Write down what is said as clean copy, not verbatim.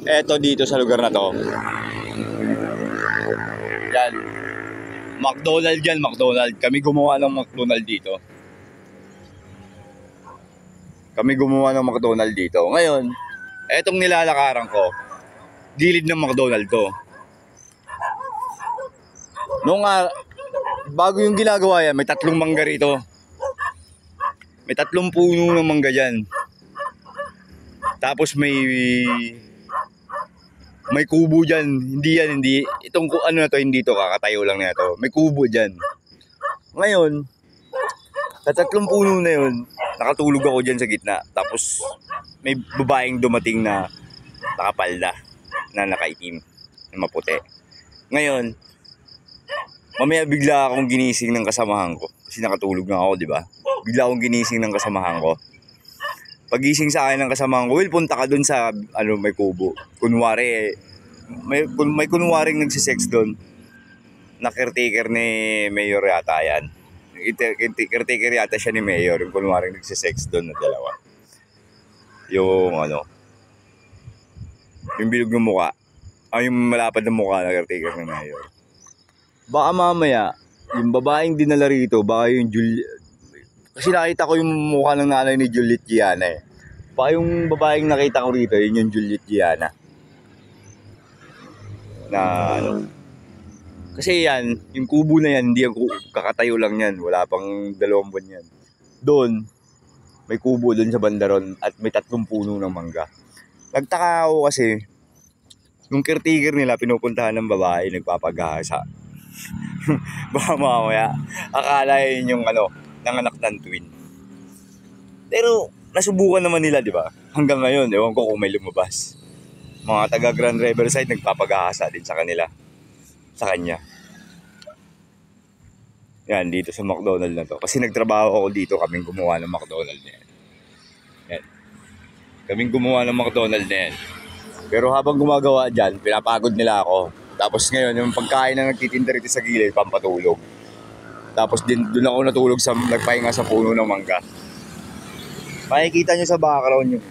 Eto dito sa lugar na to. Yan. McDonald yan, McDonald. Kami gumawa ng McDonald dito. Ngayon, etong nilalakaran ko, gilid ng McDonald to. Bago yung ginagawa yan, may 3 mangga rito. May 3 puno ng mangga dyan. Tapos may kubo dyan. Hindi. Itong ano na to, hindi to, kakatayo lang na to. May kubo dyan. Ngayon, sa 3 puno na yun, nakatulog ako dyan sa gitna. Tapos, may babaeng dumating na nakapalda, na nakaitim, na maputi. Ngayon, mamaya bigla akong ginising ng kasamahan ko. Kasi nakatulog na ako, di ba? Bigla akong ginising ng kasamahan ko. Pagising sa akin ng kasamahan ko, punta ka dun sa, may kubo. Kunwari, may kunwaring nagsisex dun. Na caretaker ni Mayor yata yan. Caretaker yata siya ni Mayor. Yung kunwaring nagsisex dun na dalawa. Yung yung bilog ng mukha. Yung malapad ng mukha na caretaker ni Mayor. Baka mamaya, yung babaeng dinala rito, baka yung kasi nakita ko yung mukha ng nanay ni Juliet Giana eh. Baka yung babaeng nakita ko rito, yun yung Juliet Giana. Kasi yan, yung kubo na yan, hindi yung kakatayo lang yan. Wala pang 2 buwan yan. Doon, may kubo doon sa bandaron at may 3 puno ng mangga. Nagtaka ako kasi, yung caretaker nila, pinupuntahan ng babae, nagpapagahasa. Baka mamaya, akala yun yung nanganak ng twin. Pero, nasubukan naman nila, di ba? Hanggang ngayon, ewan ko kung may lumabas. Mga taga Grand Riverside, nagpapagahasa din sa kanila. Sa kanya. Yan, dito sa McDonald na to. Kasi nagtrabaho ako dito, kaming gumawa ng McDonald na yan. Yan. Kaming gumawa ng McDonald na yan. Pero habang gumagawa dyan, pinapagod nila ako. Tapos ngayon, yung pagkain na nagtitinda rito sa gilid, pampatulog. Tapos doon ako natulog nagpahinga sa puno ng mangga. Makikita nyo sa background yung